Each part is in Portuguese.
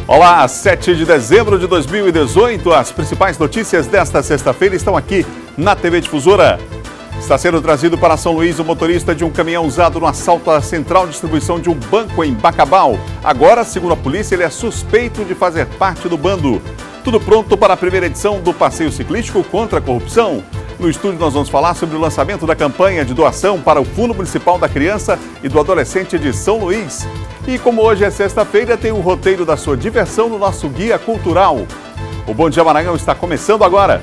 Olá, 7 de dezembro de 2018, as principais notícias desta sexta-feira estão aqui na TV Difusora. Está sendo trazido para São Luís o motorista de um caminhão usado no assalto à central de distribuição de um banco em Bacabal. Agora, segundo a polícia, ele é suspeito de fazer parte do bando. Tudo pronto para a primeira edição do Passeio Ciclístico contra a Corrupção. No estúdio nós vamos falar sobre o lançamento da campanha de doação para o Fundo Municipal da Criança e do Adolescente de São Luís. E como hoje é sexta-feira, tem o roteiro da sua diversão no nosso Guia Cultural. O Bom Dia Maranhão está começando agora.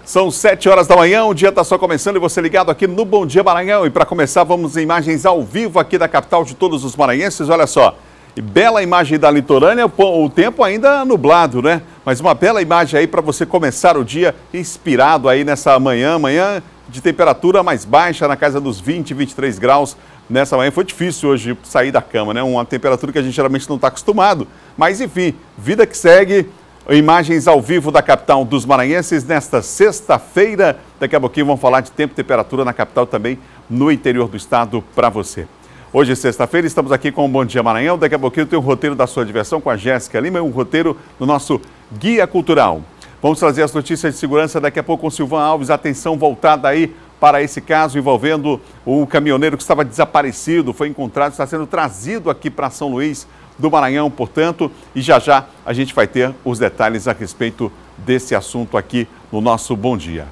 São 7 horas da manhã, o dia está só começando e você ligado aqui no Bom Dia Maranhão. E para começar, vamos em imagens ao vivo aqui da capital de todos os maranhenses. Olha só, e bela imagem da litorânea, o tempo ainda nublado, né? Mas uma bela imagem aí para você começar o dia inspirado aí nessa manhã de temperatura mais baixa, na casa dos 20, 23 graus. Nessa manhã foi difícil hoje sair da cama, né? Uma temperatura que a gente geralmente não está acostumado. Mas enfim, vida que segue. Imagens ao vivo da capital dos maranhenses nesta sexta-feira. Daqui a pouquinho vamos falar de tempo e temperatura na capital também no interior do estado para você. Hoje é sexta-feira, estamos aqui com o Bom Dia Maranhão. Daqui a pouquinho tem o roteiro da sua diversão com a Jéssica Lima e um roteiro do nosso Guia Cultural. Vamos trazer as notícias de segurança daqui a pouco com o Silvan Alves. Atenção voltada aí para esse caso envolvendo o caminhoneiro que estava desaparecido. Foi encontrado, está sendo trazido aqui para São Luís do Maranhão, portanto, e já a gente vai ter os detalhes a respeito desse assunto aqui no nosso Bom Dia.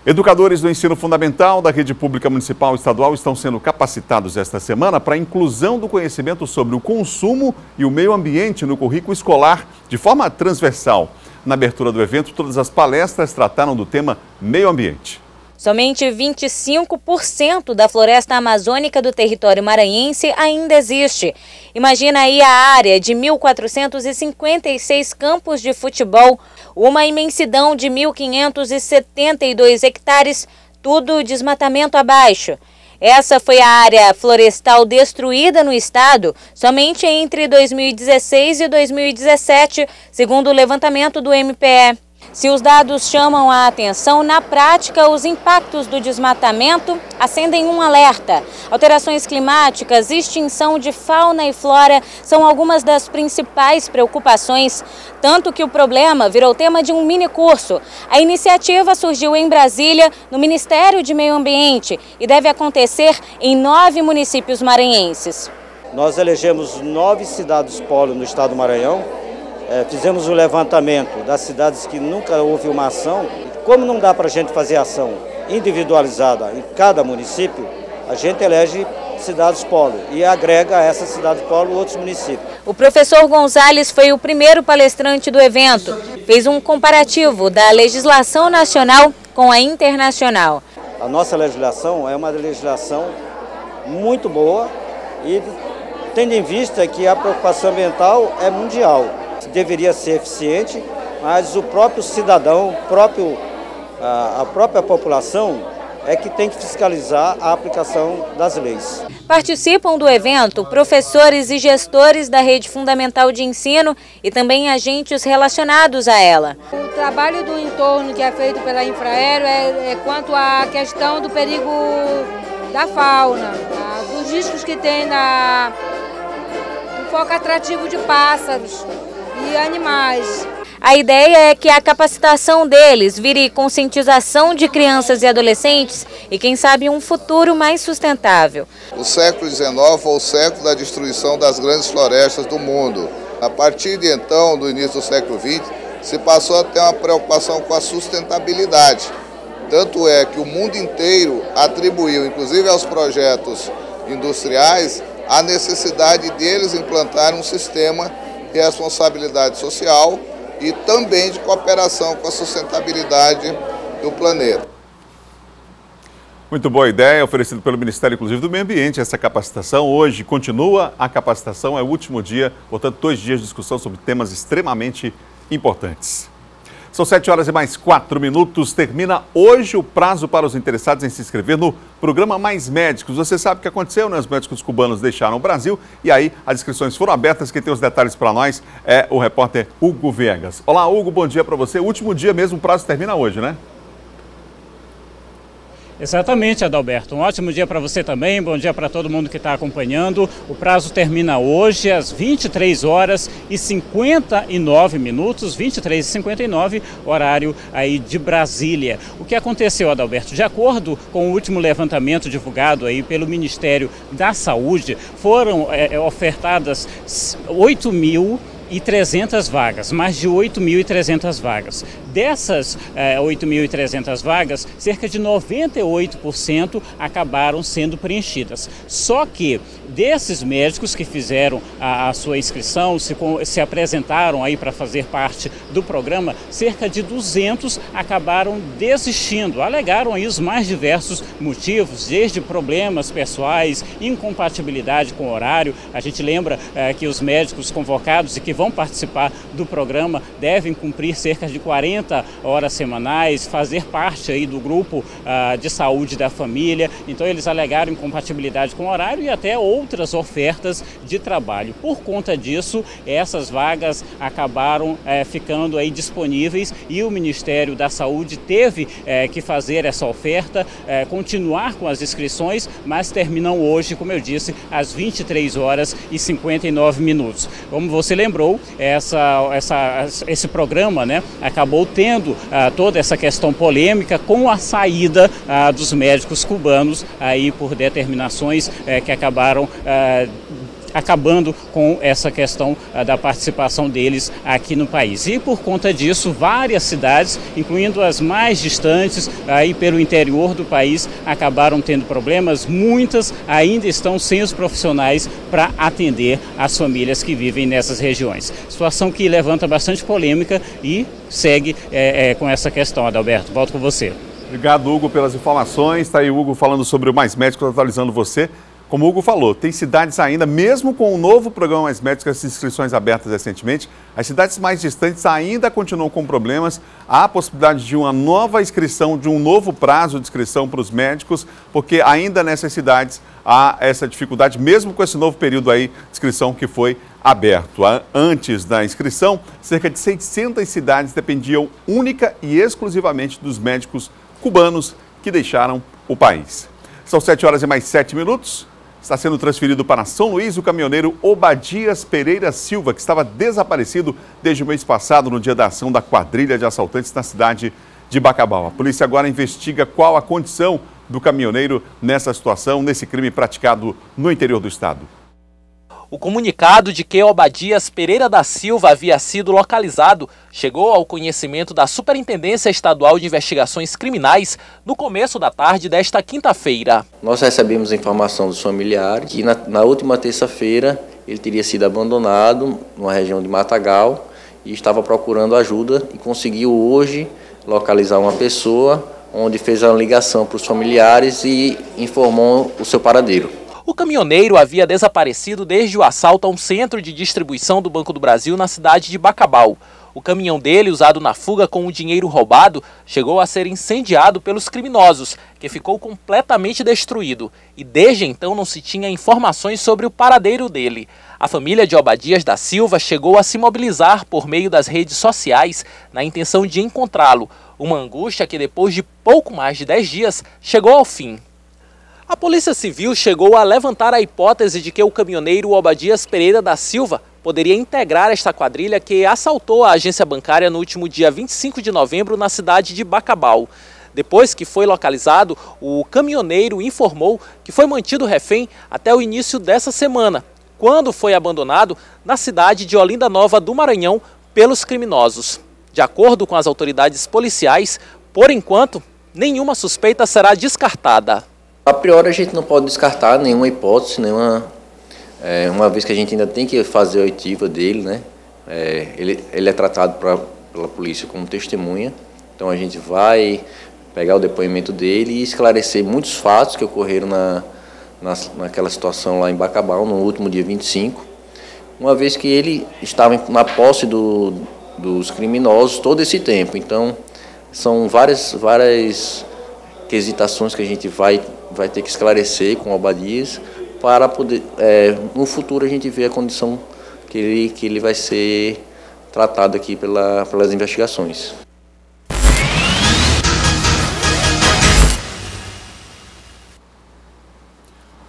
Educadores do ensino fundamental da rede pública municipal e estadual estão sendo capacitados esta semana para a inclusão do conhecimento sobre o consumo e o meio ambiente no currículo escolar de forma transversal. Na abertura do evento, todas as palestras trataram do tema meio ambiente. Somente 25% da floresta amazônica do território maranhense ainda existe. Imagina aí a área de 1.456 campos de futebol, uma imensidão de 1.572 hectares, tudo desmatamento abaixo. Essa foi a área florestal destruída no estado somente entre 2016 e 2017, segundo o levantamento do MPE. Se os dados chamam a atenção, na prática, os impactos do desmatamento acendem um alerta. Alterações climáticas, extinção de fauna e flora são algumas das principais preocupações, tanto que o problema virou tema de um mini-curso. A iniciativa surgiu em Brasília, no Ministério de Meio Ambiente, e deve acontecer em 9 municípios maranhenses. Nós elegemos 9 cidades-polo no estado do Maranhão. Fizemos um levantamento das cidades que nunca houve uma ação. Como não dá para a gente fazer ação individualizada em cada município, a gente elege cidades-polo e agrega a essa cidade-polo outros municípios. O professor Gonzalez foi o primeiro palestrante do evento. Fez um comparativo da legislação nacional com a internacional. A nossa legislação é uma legislação muito boa e tendo em vista que a preocupação ambiental é mundial. Deveria ser eficiente, mas o próprio cidadão, a própria população é que tem que fiscalizar a aplicação das leis. Participam do evento professores e gestores da rede fundamental de ensino e também agentes relacionados a ela. O trabalho do entorno que é feito pela Infraero é quanto à questão do perigo da fauna, dos riscos que tem no foco atrativo de pássaros e animais. A ideia é que a capacitação deles vire conscientização de crianças e adolescentes e, quem sabe, um futuro mais sustentável. O século XIX foi o século da destruição das grandes florestas do mundo. A partir de então, do início do século XX, se passou a ter uma preocupação com a sustentabilidade. Tanto é que o mundo inteiro atribuiu, inclusive aos projetos industriais, a necessidade deles implantarem um sistema de responsabilidade social e também de cooperação com a sustentabilidade do planeta. Muito boa ideia, oferecida pelo Ministério, inclusive, do Meio Ambiente, essa capacitação. Hoje continua a capacitação, é o último dia, portanto, 2 dias de discussão sobre temas extremamente importantes. São 7 horas e mais 4 minutos. Termina hoje o prazo para os interessados em se inscrever no programa Mais Médicos. Você sabe o que aconteceu, né? Os médicos cubanos deixaram o Brasil e aí as inscrições foram abertas. Quem tem os detalhes para nós é o repórter Hugo Viegas. Olá, Hugo, bom dia para você. O último dia mesmo, o prazo termina hoje, né? Exatamente, Adalberto. Um ótimo dia para você também, bom dia para todo mundo que está acompanhando. O prazo termina hoje às 23h59, 23h59, horário aí de Brasília. O que aconteceu, Adalberto? De acordo com o último levantamento divulgado aí pelo Ministério da Saúde, foram ofertadas 8.300 vagas, mais de 8.300 vagas. Dessas 8.300 vagas, cerca de 98% acabaram sendo preenchidas. Só que desses médicos que fizeram a sua inscrição, se apresentaram aí para fazer parte do programa, cerca de 200 acabaram desistindo. Alegaram aí os mais diversos motivos, desde problemas pessoais, incompatibilidade com o horário. A gente lembra que os médicos convocados e que vão participar do programa devem cumprir cerca de 40 horas semanais, fazer parte aí do grupo de saúde da família. Então eles alegaram incompatibilidade com o horário e até outras ofertas de trabalho. Por conta disso, essas vagas acabaram ficando aí disponíveis e o Ministério da Saúde teve que fazer essa oferta, continuar com as inscrições, mas terminam hoje, como eu disse, às 23h59. Como você lembrou, esse programa, né, acabou tendo toda essa questão polêmica com a saída dos médicos cubanos aí por determinações que acabaram acabando com essa questão da participação deles aqui no país. E por conta disso, várias cidades, incluindo as mais distantes, aí pelo interior do país, acabaram tendo problemas. Muitas ainda estão sem os profissionais para atender as famílias que vivem nessas regiões. Situação que levanta bastante polêmica e segue com essa questão, Adalberto. Volto com você. Obrigado, Hugo, pelas informações. Está aí o Hugo falando sobre o Mais Médicos, atualizando você. Como o Hugo falou, tem cidades ainda, mesmo com o novo programa Mais Médicos, as inscrições abertas recentemente, as cidades mais distantes ainda continuam com problemas. Há a possibilidade de uma nova inscrição, de um novo prazo de inscrição para os médicos, porque ainda nessas cidades há essa dificuldade, mesmo com esse novo período aí de inscrição que foi aberto. Antes da inscrição, cerca de 600 cidades dependiam única e exclusivamente dos médicos cubanos que deixaram o país. São 7h mais 7. Está sendo transferido para São Luís o caminhoneiro Obadias Pereira Silva, que estava desaparecido desde o mês passado, no dia da ação da quadrilha de assaltantes na cidade de Bacabal. A polícia agora investiga qual a condição do caminhoneiro nessa situação, nesse crime praticado no interior do estado. O comunicado de que Obadias Pereira da Silva havia sido localizado chegou ao conhecimento da Superintendência Estadual de Investigações Criminais no começo da tarde desta quinta-feira. Nós recebemos a informação dos familiares que na última terça-feira ele teria sido abandonado numa região de Matagal e estava procurando ajuda e conseguiu hoje localizar uma pessoa onde fez a ligação para os familiares e informou o seu paradeiro. O caminhoneiro havia desaparecido desde o assalto a um centro de distribuição do Banco do Brasil na cidade de Bacabal. O caminhão dele, usado na fuga com o dinheiro roubado, chegou a ser incendiado pelos criminosos, que ficou completamente destruído. E desde então não se tinha informações sobre o paradeiro dele. A família de Obadias da Silva chegou a se mobilizar por meio das redes sociais na intenção de encontrá-lo. Uma angústia que depois de pouco mais de 10 dias chegou ao fim. A Polícia Civil chegou a levantar a hipótese de que o caminhoneiro Obadias Pereira da Silva poderia integrar esta quadrilha que assaltou a agência bancária no último dia 25 de novembro na cidade de Bacabal. Depois que foi localizado, o caminhoneiro informou que foi mantido refém até o início dessa semana, quando foi abandonado na cidade de Olinda Nova do Maranhão pelos criminosos. De acordo com as autoridades policiais, por enquanto, nenhuma suspeita será descartada. A priori a gente não pode descartar nenhuma hipótese, uma vez que a gente ainda tem que fazer a oitiva dele, né? Ele é tratado pela polícia como testemunha, então a gente vai pegar o depoimento dele e esclarecer muitos fatos que ocorreram naquela situação lá em Bacabal, no último dia 25, uma vez que ele estava na posse dos criminosos todo esse tempo. Então são várias quesitações que a gente vai ter que esclarecer com o Obadias para poder, no futuro, a gente ver a condição que ele vai ser tratado aqui pelas investigações.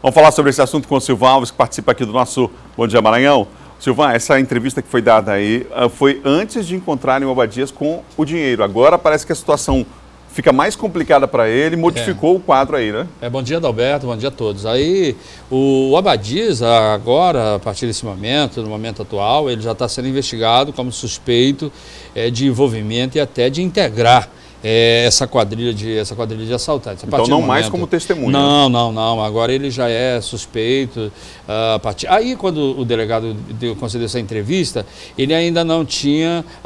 Vamos falar sobre esse assunto com o Silvan Alves, que participa aqui do nosso Bom Dia Maranhão. Silvan, essa entrevista que foi dada aí foi antes de encontrarem o Abadias com o dinheiro. Agora parece que a situação fica mais complicada para ele, modificou o quadro aí, né? Bom dia, Adalberto, bom dia a todos. Aí, o Abadias, agora, a partir desse momento, no momento atual, ele já está sendo investigado como suspeito de envolvimento e até de integrar essa quadrilha de assaltantes. Então não mais como testemunha. Não. Agora ele já é suspeito. Aí quando o delegado concedeu essa entrevista, a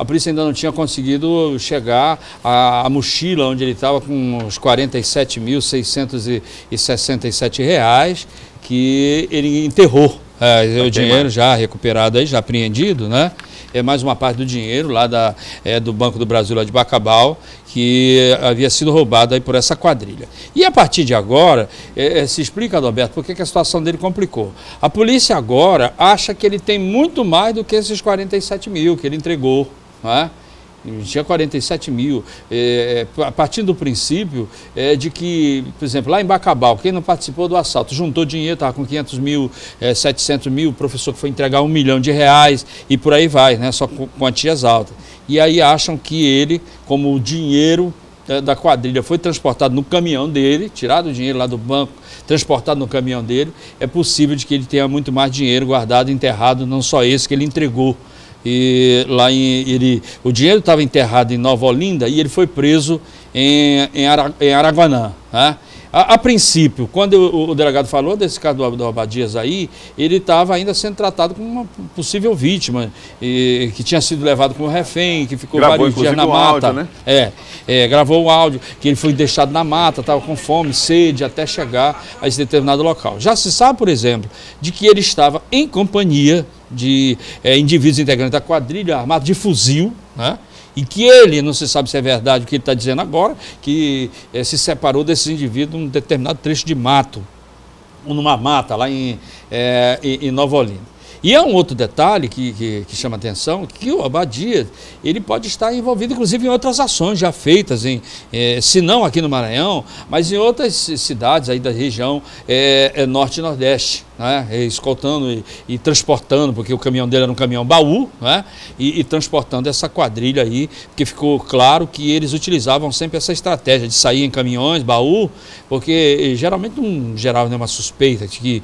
polícia ainda não tinha conseguido chegar à mochila onde ele estava com os R$ 47.667 que ele enterrou. O dinheiro já recuperado aí, já apreendido, né? É mais uma parte do dinheiro lá do Banco do Brasil, lá de Bacabal, que havia sido roubado aí por essa quadrilha. E a partir de agora, se explica, Adalberto, por que a situação dele complicou. A polícia agora acha que ele tem muito mais do que esses 47 mil que ele entregou, né? Tinha 47 mil, a partir do princípio de que, por exemplo, lá em Bacabal, quem não participou do assalto, juntou dinheiro, estava com 500 mil, 700 mil, o professor que foi entregar R$1 milhão e por aí vai, né, só com quantias altas. E aí acham que ele, como o dinheiro da quadrilha foi transportado no caminhão dele, tirado o dinheiro lá do banco, transportado no caminhão dele, é possível de que ele tenha muito mais dinheiro guardado, enterrado, não só esse que ele entregou. E lá o dinheiro estava enterrado em Nova Olinda e ele foi preso em Araguanã, né? A princípio, quando o delegado falou desse caso do Abadias aí, ele estava ainda sendo tratado como uma possível vítima, que tinha sido levado como refém, que ficou vários dias na mata. Áudio, né? Gravou o áudio, que ele foi deixado na mata, estava com fome, sede, até chegar a esse determinado local. Já se sabe, por exemplo, de que ele estava em companhia de indivíduos integrantes da quadrilha armados de fuzil, né? E que ele, não se sabe se é verdade o que ele está dizendo agora, que se separou desses indivíduos num determinado trecho de mato, numa mata lá em Nova Olinda. E é um outro detalhe que chama atenção, que o Abadias, ele pode estar envolvido, inclusive, em outras ações já feitas, se não aqui no Maranhão, mas em outras cidades aí da região norte e nordeste, né? Escoltando e transportando, porque o caminhão dele era um caminhão baú, né? E transportando essa quadrilha aí, porque ficou claro que eles utilizavam sempre essa estratégia de sair em caminhões, baú, porque geralmente não gerava nenhuma suspeita de que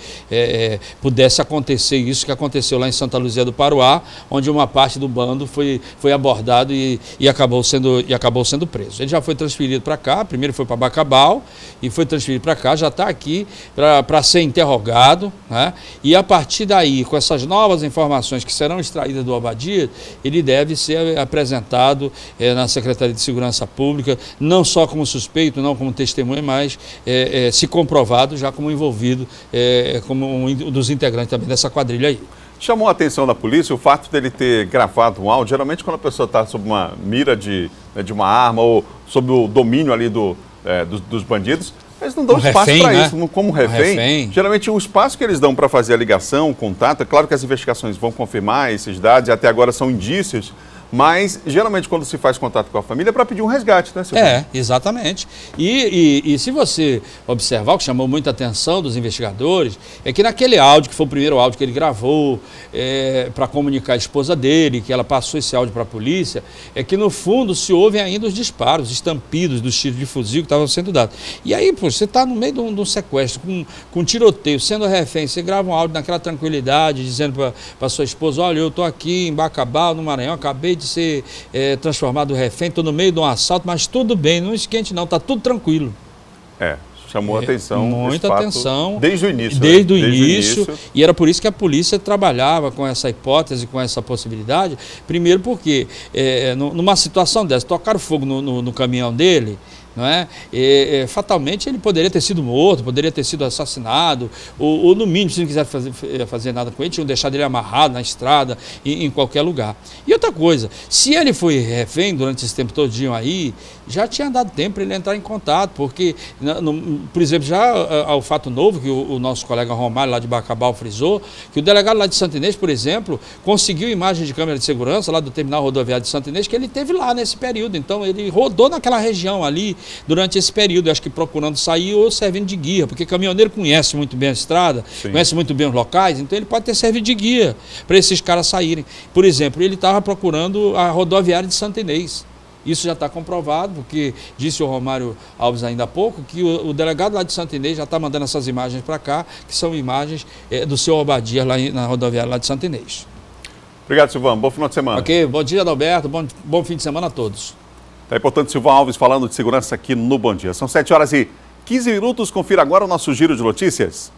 pudesse acontecer isso que aconteceu lá em Santa Luzia do Paruá, onde uma parte do bando foi abordado e acabou sendo preso. Ele já foi transferido para cá, primeiro foi para Bacabal e foi transferido para cá, já está aqui para ser interrogado, né? E a partir daí, com essas novas informações que serão extraídas do Abadias, ele deve ser apresentado na Secretaria de Segurança Pública, não só como suspeito, não como testemunha, mas se comprovado já como envolvido, como um dos integrantes também dessa quadrilha aí. Chamou a atenção da polícia o fato dele ter gravado um áudio. Geralmente quando a pessoa está sob uma mira de uma arma ou sob o domínio ali dos bandidos, eles não dão espaço para isso, como refém. Geralmente o espaço que eles dão para fazer a ligação, o contato, é claro que as investigações vão confirmar esses dados e até agora são indícios, mas geralmente quando se faz contato com a família é para pedir um resgate, né, Silvio? Exatamente. E se você observar, o que chamou muita atenção dos investigadores, é que naquele áudio, que foi o primeiro áudio que ele gravou para comunicar a esposa dele, que ela passou esse áudio para a polícia, é que no fundo se ouvem ainda os disparos, os estampidos dos tiros de fuzil que estavam sendo dados. E aí, pô, você está no meio de um sequestro, com tiroteio, sendo refém, você grava um áudio naquela tranquilidade, dizendo para sua esposa, olha, eu estou aqui em Bacabal, no Maranhão, acabei de ser transformado refém, estou no meio de um assalto, mas tudo bem, não esquente não, está tudo tranquilo. Chamou atenção. Muita atenção. Desde o início. Desde o início. E era por isso que a polícia trabalhava com essa hipótese, com essa possibilidade. Primeiro porque, numa situação dessa, tocaram fogo no caminhão dele, não é? Fatalmente ele poderia ter sido morto, poderia ter sido assassinado, ou no mínimo, se não quiser fazer nada com ele, tinham deixado ele amarrado na estrada, em qualquer lugar. E outra coisa, se ele foi refém durante esse tempo todinho aí, já tinha dado tempo para ele entrar em contato, porque, por exemplo, já ao fato novo que o nosso colega Romário lá de Bacabal frisou, que o delegado lá de Santo Inês, por exemplo, conseguiu imagens de câmera de segurança lá do terminal rodoviário de Santo Inês, que ele teve lá nesse período. Então ele rodou naquela região ali, durante esse período, acho que procurando sair ou servindo de guia, porque caminhoneiro conhece muito bem a estrada, conhece muito bem os locais, então ele pode ter servido de guia para esses caras saírem. Por exemplo, ele estava procurando a rodoviária de Santa Inês. Isso já está comprovado, porque disse o Romário Alves ainda há pouco, que o delegado lá de Santa Inês já está mandando essas imagens para cá, que são imagens do seu Obadias lá na rodoviária lá de Santa Inês. Obrigado, Silvão. Bom final de semana. Ok, bom dia, Adalberto. Bom fim de semana a todos. É importante, Silvão Alves falando de segurança aqui no Bom Dia. São 7h15. Confira agora o nosso giro de notícias.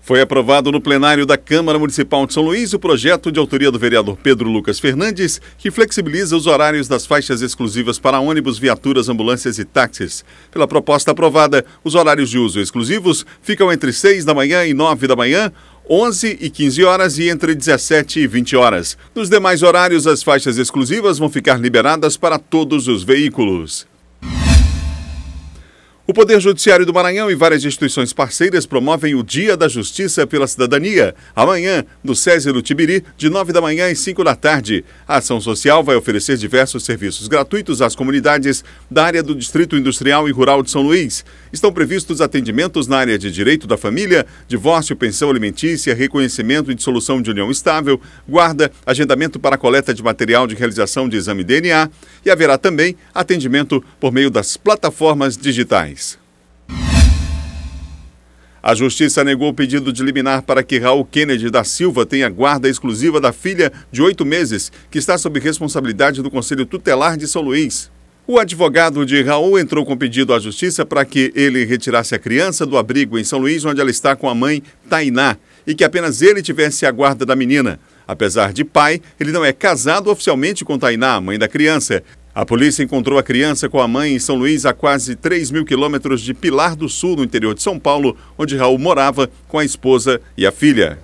Foi aprovado no plenário da Câmara Municipal de São Luís o projeto de autoria do vereador Pedro Lucas Fernandes, que flexibiliza os horários das faixas exclusivas para ônibus, viaturas, ambulâncias e táxis. Pela proposta aprovada, os horários de uso exclusivos ficam entre 6 da manhã e 9 da manhã, 11 e 15 horas e entre 17 e 20 horas. Nos demais horários, as faixas exclusivas vão ficar liberadas para todos os veículos. O Poder Judiciário do Maranhão e várias instituições parceiras promovem o Dia da Justiça pela Cidadania, amanhã, no SESI do Tibiri, de 9 da manhã e 5 da tarde. A ação social vai oferecer diversos serviços gratuitos às comunidades da área do Distrito Industrial e Rural de São Luís. Estão previstos atendimentos na área de direito da família, divórcio, pensão alimentícia, reconhecimento e dissolução de união estável, guarda, agendamento para coleta de material de realização de exame DNA e haverá também atendimento por meio das plataformas digitais. A Justiça negou o pedido de liminar para que Raul Kennedy da Silva tenha guarda exclusiva da filha de 8 meses, que está sob responsabilidade do Conselho Tutelar de São Luís. O advogado de Raul entrou com pedido à Justiça para que ele retirasse a criança do abrigo em São Luís, onde ela está com a mãe, Tainá, e que apenas ele tivesse a guarda da menina. Apesar de pai, ele não é casado oficialmente com Tainá, a mãe da criança. A polícia encontrou a criança com a mãe em São Luís, a quase 3.000 quilômetros de Pilar do Sul, no interior de São Paulo, onde Raul morava com a esposa e a filha.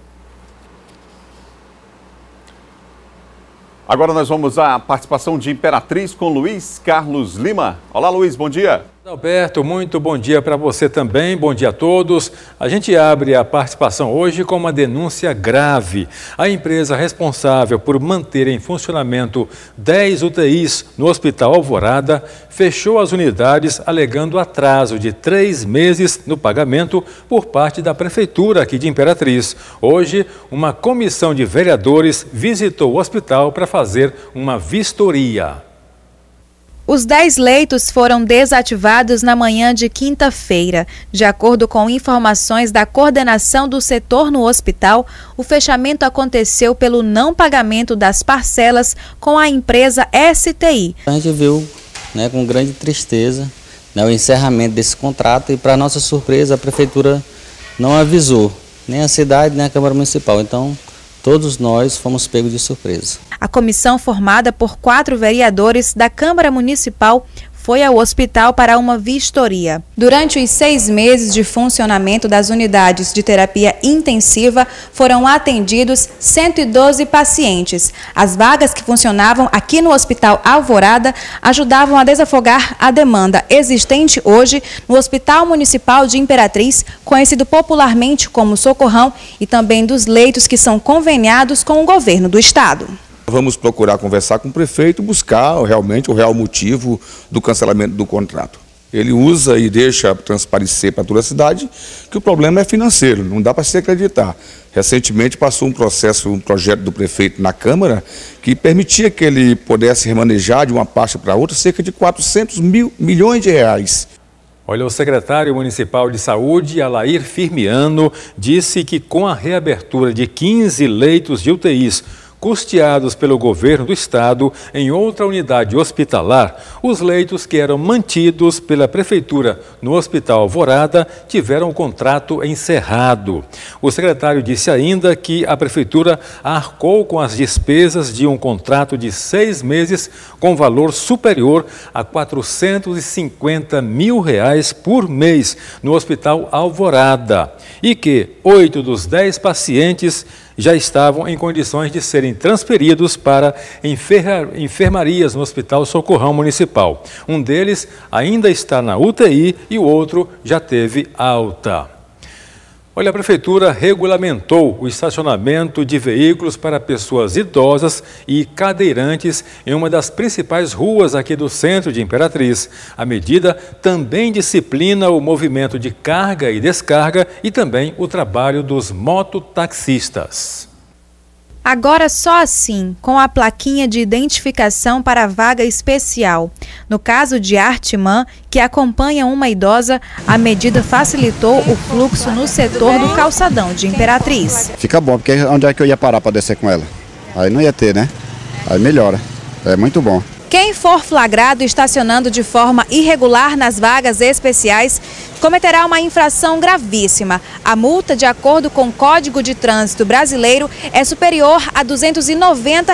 Agora nós vamos à participação de Imperatriz com Luiz Carlos Lima. Olá, Luiz, bom dia. Alberto, muito bom dia para você também, bom dia a todos. A gente abre a participação hoje com uma denúncia grave. A empresa responsável por manter em funcionamento 10 UTIs no Hospital Alvorada fechou as unidades alegando atraso de 3 meses no pagamento por parte da Prefeitura aqui de Imperatriz. Hoje, uma comissão de vereadores visitou o hospital para fazer uma vistoria. Os 10 leitos foram desativados na manhã de quinta-feira. De acordo com informações da coordenação do setor no hospital, o fechamento aconteceu pelo não pagamento das parcelas com a empresa STI. A gente viu, com grande tristeza, o encerramento desse contrato e, para nossa surpresa, a Prefeitura não avisou, nem a cidade, nem a Câmara Municipal. Então, todos nós fomos pegos de surpresa. A comissão, formada por 4 vereadores da Câmara Municipal, foi ao hospital para uma vistoria. Durante os 6 meses de funcionamento das unidades de terapia intensiva, foram atendidos 112 pacientes. As vagas que funcionavam aqui no Hospital Alvorada ajudavam a desafogar a demanda existente hoje no Hospital Municipal de Imperatriz, conhecido popularmente como Socorrão, e também dos leitos que são conveniados com o governo do estado. Vamos procurar conversar com o prefeito, buscar realmente o real motivo do cancelamento do contrato. Ele usa e deixa transparecer para toda a cidade que o problema é financeiro, não dá para se acreditar. Recentemente passou um projeto do prefeito na Câmara que permitia que ele pudesse remanejar de uma pasta para outra cerca de 400 milhões de reais. Olha, o secretário municipal de saúde, Alair Firmiano, disse que com a reabertura de 15 leitos de UTIs, custeados pelo governo do estado em outra unidade hospitalar, os leitos que eram mantidos pela prefeitura no Hospital Alvorada tiveram o contrato encerrado. O secretário disse ainda que a prefeitura arcou com as despesas de um contrato de 6 meses com valor superior a R$ 450 mil por mês no Hospital Alvorada e que 8 dos 10 pacientes já estavam em condições de serem transferidos para enfermarias no Hospital Socorrão Municipal. Um deles ainda está na UTI e o outro já teve alta. Olha, a Prefeitura regulamentou o estacionamento de veículos para pessoas idosas e cadeirantes em uma das principais ruas aqui do centro de Imperatriz. A medida também disciplina o movimento de carga e descarga e também o trabalho dos mototaxistas. Agora só assim, com a plaquinha de identificação para vaga especial. No caso de Artimã, que acompanha uma idosa, a medida facilitou o fluxo no setor do calçadão de Imperatriz. Fica bom, porque onde é que eu ia parar para descer com ela? Aí não ia ter, né? Aí melhora. É muito bom. Quem for flagrado estacionando de forma irregular nas vagas especiais cometerá uma infração gravíssima. A multa, de acordo com o Código de Trânsito Brasileiro, é superior a R$ 290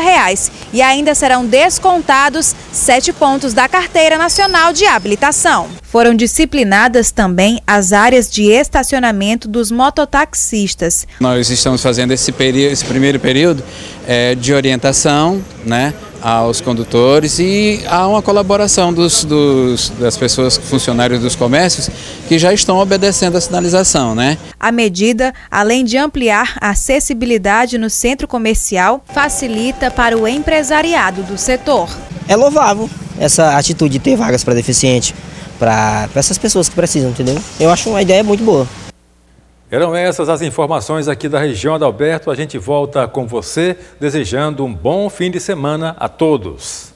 e ainda serão descontados 7 pontos da Carteira Nacional de Habilitação. Foram disciplinadas também as áreas de estacionamento dos mototaxistas. Nós estamos fazendo esse primeiro período de orientação, né, aos condutores, e há uma colaboração das pessoas, funcionários dos comércios, que já estão obedecendo a sinalização, né? A medida, além de ampliar a acessibilidade no centro comercial, facilita para o empresariado do setor. É louvável essa atitude de ter vagas para deficiente, para essas pessoas que precisam, entendeu? Eu acho uma ideia muito boa. Eram essas as informações aqui da região, Adalberto. A gente volta com você, desejando um bom fim de semana a todos.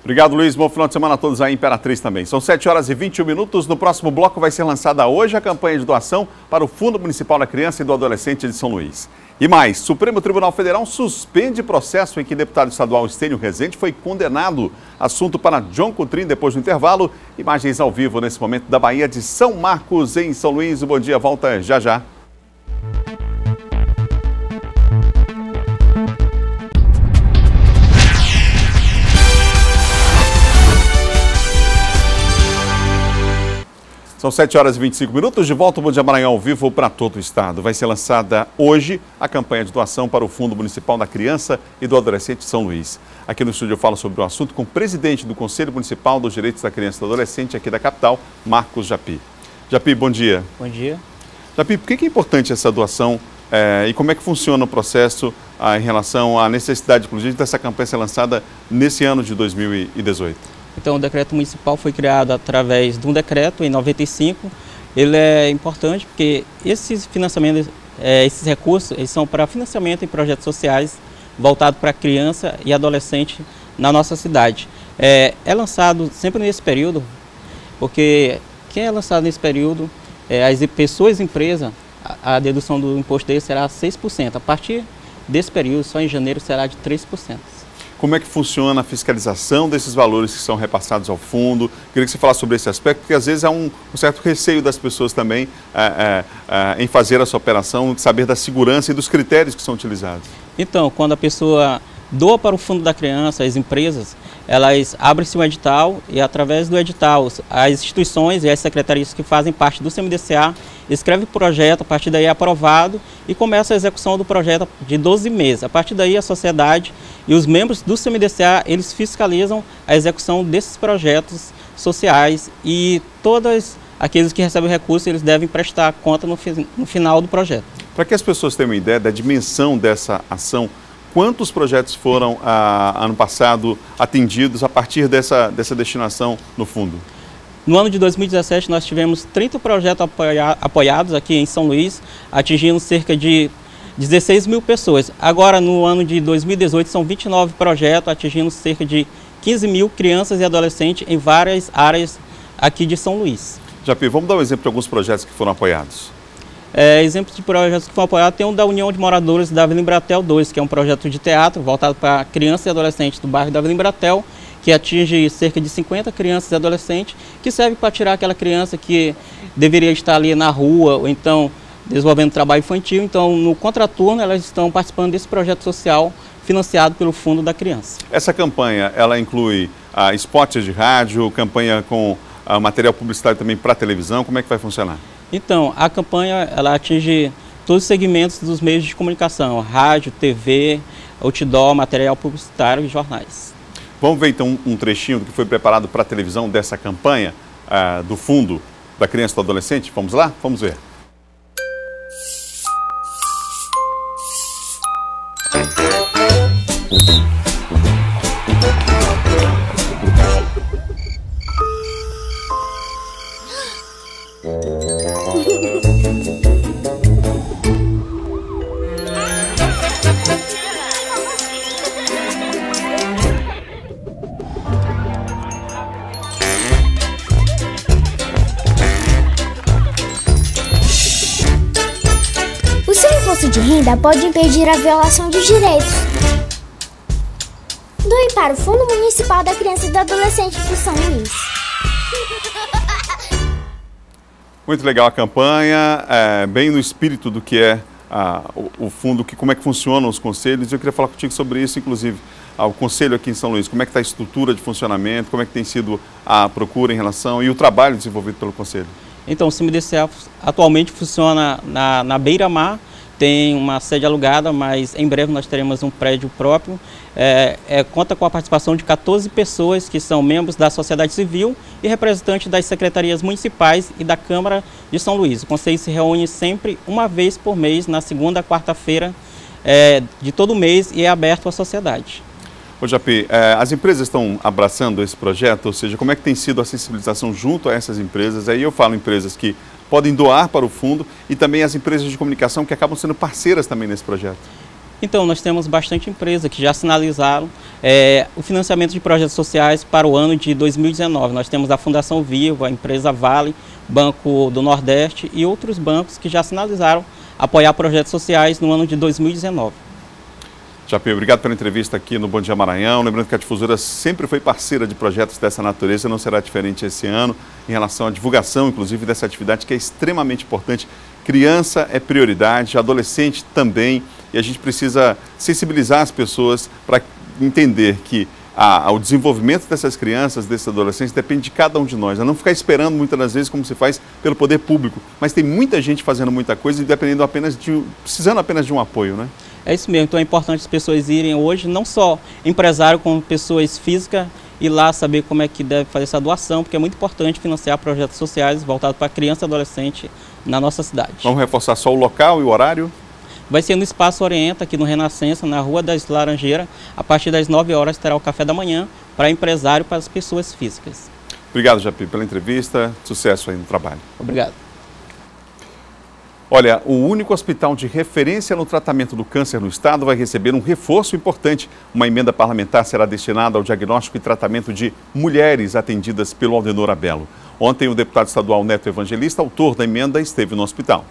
Obrigado, Luiz. Bom final de semana a todos aí em Imperatriz também. São 7h21. No próximo bloco vai ser lançada hoje a campanha de doação para o Fundo Municipal da Criança e do Adolescente de São Luís. E mais, Supremo Tribunal Federal suspende processo em que deputado estadual Estênio Rezende foi condenado. Assunto para John Coutrin depois do intervalo. Imagens ao vivo nesse momento da Baía de São Marcos, em São Luís. O Bom Dia volta já já. São 7h25, de volta ao Bom Dia Maranhão ao vivo para todo o estado. Vai ser lançada hoje a campanha de doação para o Fundo Municipal da Criança e do Adolescente de São Luís. Aqui no estúdio eu falo sobre o assunto com o presidente do Conselho Municipal dos Direitos da Criança e do Adolescente aqui da capital, Marcos Japi. Japi, bom dia. Bom dia. Japi, por que é importante essa doação e como é que funciona o processo em relação à necessidade, inclusive, dessa campanha ser lançada nesse ano de 2018? Então, o decreto municipal foi criado através de um decreto em 95. Ele é importante porque esses financiamentos, esses recursos, eles são para financiamento em projetos sociais voltados para criança e adolescente na nossa cidade. É lançado sempre nesse período, porque quem é lançado nesse período, as pessoas e empresas, a dedução do imposto deles será 6%. A partir desse período, só em janeiro, será de 3%. Como é que funciona a fiscalização desses valores que são repassados ao fundo? Queria que você falasse sobre esse aspecto, porque às vezes há um certo receio das pessoas também em fazer essa operação, de saber da segurança e dos critérios que são utilizados. Então, quando a pessoa doa para o Fundo da Criança, as empresas, elas abrem-se um edital e, através do edital, as instituições e as secretarias que fazem parte do CMDCA escrevem o projeto, a partir daí é aprovado e começa a execução do projeto de 12 meses. A partir daí, a sociedade e os membros do CMDCA, eles fiscalizam a execução desses projetos sociais e todos aqueles que recebem recursos, eles devem prestar conta no final do projeto. Para que as pessoas tenham uma ideia da dimensão dessa ação, quantos projetos foram, ano passado, atendidos a partir dessa destinação no fundo? No ano de 2017, nós tivemos 30 projetos apoiados aqui em São Luís, atingindo cerca de 16 mil pessoas. Agora, no ano de 2018, são 29 projetos, atingindo cerca de 15 mil crianças e adolescentes em várias áreas aqui de São Luís. Japi, vamos dar um exemplo de alguns projetos que foram apoiados. Exemplos de projetos que foram apoiados, tem um da União de Moradores da Vila Embratel 2, que é um projeto de teatro voltado para crianças e adolescentes do bairro da Vila Embratel, que atinge cerca de 50 crianças e adolescentes, que serve para tirar aquela criança que deveria estar ali na rua, ou então desenvolvendo trabalho infantil. Então, no contraturno, elas estão participando desse projeto social financiado pelo Fundo da Criança. Essa campanha, ela inclui spots de rádio, campanha com material publicitário também para televisão, como é que vai funcionar? Então, a campanha, ela atinge todos os segmentos dos meios de comunicação, rádio, TV, outdoor, material publicitário e jornais. Vamos ver então um trechinho do que foi preparado para a televisão dessa campanha do Fundo da Criança e do Adolescente? Vamos lá? Vamos ver. O seu imposto de renda pode impedir a violação de direitos. Doe para o Fundo Municipal da Criança e do Adolescente de São Luís. Muito legal a campanha, bem no espírito do que é o fundo, como é que funcionam os conselhos. Eu queria falar contigo sobre isso, inclusive, o conselho aqui em São Luís. Como é que está a estrutura de funcionamento, como é que tem sido a procura em relação e o trabalho desenvolvido pelo conselho? Então, o CIMDCA atualmente funciona na Beira-Mar, tem uma sede alugada, mas em breve nós teremos um prédio próprio. Conta com a participação de 14 pessoas que são membros da sociedade civil e representantes das secretarias municipais e da Câmara de São Luís. O Conselho se reúne sempre uma vez por mês, na segunda quarta-feira de todo mês, e é aberto à sociedade. Ô Japi, as empresas estão abraçando esse projeto, ou seja, como é que tem sido a sensibilização junto a essas empresas? Aí eu falo empresas que podem doar para o fundo e também as empresas de comunicação que acabam sendo parceiras também nesse projeto. Então, nós temos bastante empresas que já sinalizaram o financiamento de projetos sociais para o ano de 2019. Nós temos a Fundação Vivo, a empresa Vale, Banco do Nordeste e outros bancos que já sinalizaram apoiar projetos sociais no ano de 2019. Japi, obrigado pela entrevista aqui no Bom Dia Maranhão. Lembrando que a Difusora sempre foi parceira de projetos dessa natureza, não será diferente esse ano, em relação à divulgação, inclusive, dessa atividade que é extremamente importante. Criança é prioridade, adolescente também, e a gente precisa sensibilizar as pessoas para entender que o desenvolvimento dessas crianças, desses adolescentes, depende de cada um de nós. A não ficar esperando muitas das vezes como se faz pelo poder público, mas tem muita gente fazendo muita coisa e precisando apenas de um apoio, né? É isso mesmo, então é importante as pessoas irem hoje, não só empresário como pessoas físicas, ir lá saber como é que deve fazer essa doação, porque é muito importante financiar projetos sociais voltados para criança e adolescente na nossa cidade. Vamos reforçar só o local e o horário? Vai ser no Espaço Orienta, aqui no Renascença, na Rua das Laranjeiras. A partir das 9 horas terá o café da manhã para empresário e para as pessoas físicas. Obrigado, Japi, pela entrevista. Sucesso aí no trabalho. Obrigado. Olha, o único hospital de referência no tratamento do câncer no estado vai receber um reforço importante. Uma emenda parlamentar será destinada ao diagnóstico e tratamento de mulheres atendidas pelo Aldenor Abelo. Ontem, o deputado estadual Neto Evangelista, autor da emenda, esteve no hospital.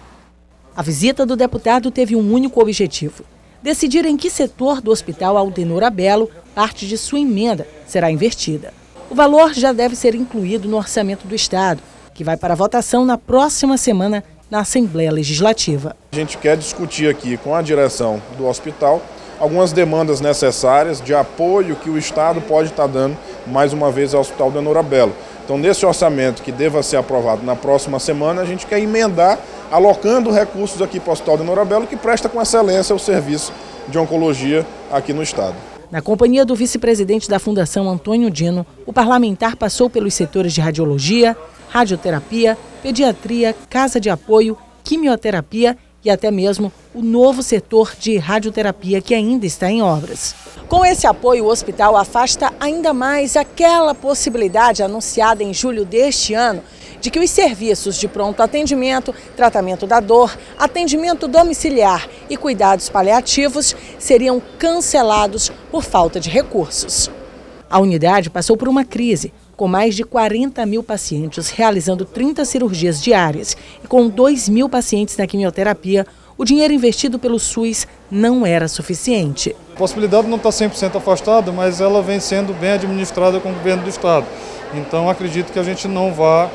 A visita do deputado teve um único objetivo: decidir em que setor do hospital Aldenor Abelo parte de sua emenda será investida. O valor já deve ser incluído no orçamento do estado, que vai para votação na próxima semana na Assembleia Legislativa. A gente quer discutir aqui com a direção do hospital algumas demandas necessárias de apoio que o Estado pode estar dando mais uma vez ao Hospital Aldenor Abelo. Então, nesse orçamento que deva ser aprovado na próxima semana, a gente quer emendar alocando recursos aqui para o Hospital Aldenor Abelo, que presta com excelência o serviço de oncologia aqui no estado. Na companhia do vice-presidente da Fundação, Antônio Dino, o parlamentar passou pelos setores de radiologia, radioterapia, pediatria, casa de apoio, quimioterapia e até mesmo o novo setor de radioterapia que ainda está em obras. Com esse apoio, o hospital afasta ainda mais aquela possibilidade anunciada em julho deste ano de que os serviços de pronto atendimento, tratamento da dor, atendimento domiciliar e cuidados paliativos seriam cancelados por falta de recursos. A unidade passou por uma crise, com mais de 40 mil pacientes realizando 30 cirurgias diárias e com 2 mil pacientes na quimioterapia. O dinheiro investido pelo SUS não era suficiente. A possibilidade não está 100% afastada, mas ela vem sendo bem administrada com o governo do estado. Então acredito que a gente não vai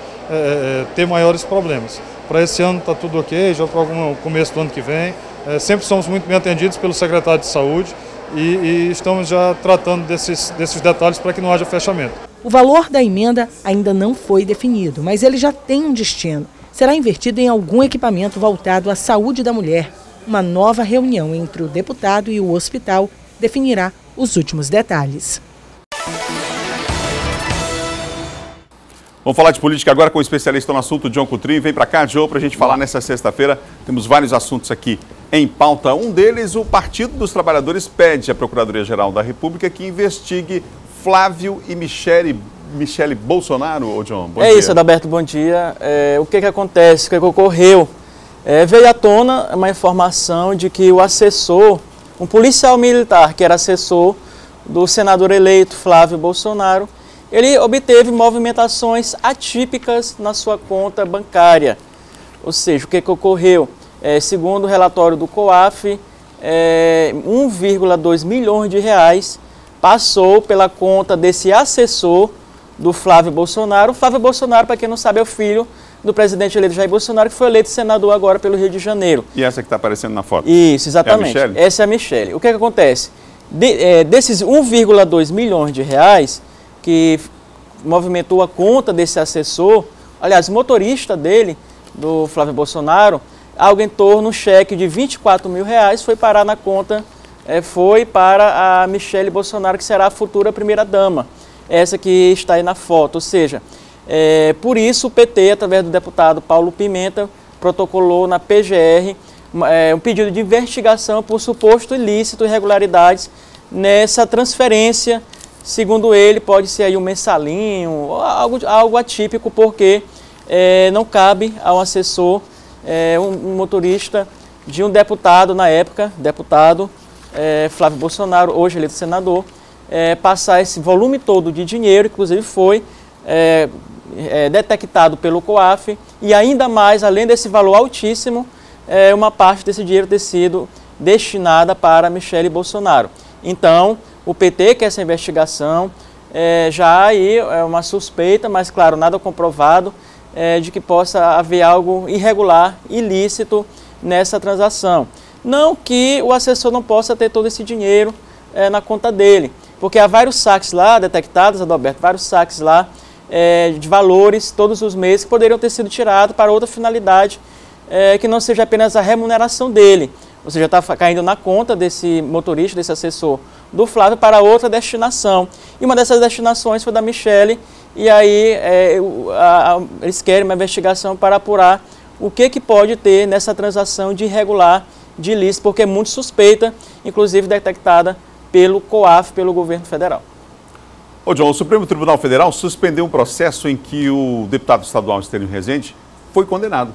ter maiores problemas. Para esse ano está tudo ok, já para o começo do ano que vem. Sempre somos muito bem atendidos pelo secretário de saúde e estamos já tratando desses detalhes para que não haja fechamento. O valor da emenda ainda não foi definido, mas ele já tem um destino. Será invertido em algum equipamento voltado à saúde da mulher. Uma nova reunião entre o deputado e o hospital definirá os últimos detalhes. Vamos falar de política agora com o especialista no assunto, John Coutrinho. Vem para cá, John, para a gente falar nessa sexta-feira. Temos vários assuntos aqui em pauta. Um deles, o Partido dos Trabalhadores pede à Procuradoria-Geral da República que investigue Flávio e Michele Bolsonaro. Ô, John, bom dia. Isso, Adalberto, bom dia. O que acontece, o que ocorreu? Veio à tona uma informação de que o assessor, um policial militar que era assessor do senador eleito Flávio Bolsonaro, ele obteve movimentações atípicas na sua conta bancária. Ou seja, o que ocorreu? Segundo o relatório do COAF, 1,2 milhões de reais passou pela conta desse assessor do Flávio Bolsonaro. O Flávio Bolsonaro, para quem não sabe, é o filho do presidente eleito Jair Bolsonaro, que foi eleito senador agora pelo Rio de Janeiro. E essa que está aparecendo na foto? Isso, exatamente. É a Michele? Essa é a Michele. O que acontece? Desses 1,2 milhões de reais que movimentou a conta desse assessor, aliás, motorista dele, do Flávio Bolsonaro, algo em torno, um cheque de 24 mil reais foi parar na conta, foi para a Michele Bolsonaro, que será a futura primeira-dama. Essa que está aí na foto, ou seja, por isso o PT, através do deputado Paulo Pimenta, protocolou na PGR um pedido de investigação por suposto ilícito e irregularidades nessa transferência. Segundo ele, pode ser aí um mensalinho, algo atípico, porque não cabe ao assessor, um motorista de um deputado na época, Flávio Bolsonaro, hoje eleito senador, passar esse volume todo de dinheiro, inclusive foi detectado pelo COAF, e ainda mais, além desse valor altíssimo, uma parte desse dinheiro ter sido destinada para Michele Bolsonaro. Então, o PT quer essa investigação, já aí é uma suspeita, mas claro, nada comprovado, de que possa haver algo irregular, ilícito nessa transação. Não que o assessor não possa ter todo esse dinheiro na conta dele, porque há vários saques lá detectados, Adalberto, vários saques lá de valores todos os meses que poderiam ter sido tirados para outra finalidade, que não seja apenas a remuneração dele. Ou seja, está caindo na conta desse motorista, desse assessor do Flávio, para outra destinação. E uma dessas destinações foi da Michele, e aí eles querem uma investigação para apurar o que pode ter nessa transação de irregular, de ilícito, porque é muito suspeita, inclusive detectada pelo COAF, pelo governo federal. Ô John, o Supremo Tribunal Federal suspendeu um processo em que o deputado estadual Estênio Rezende foi condenado.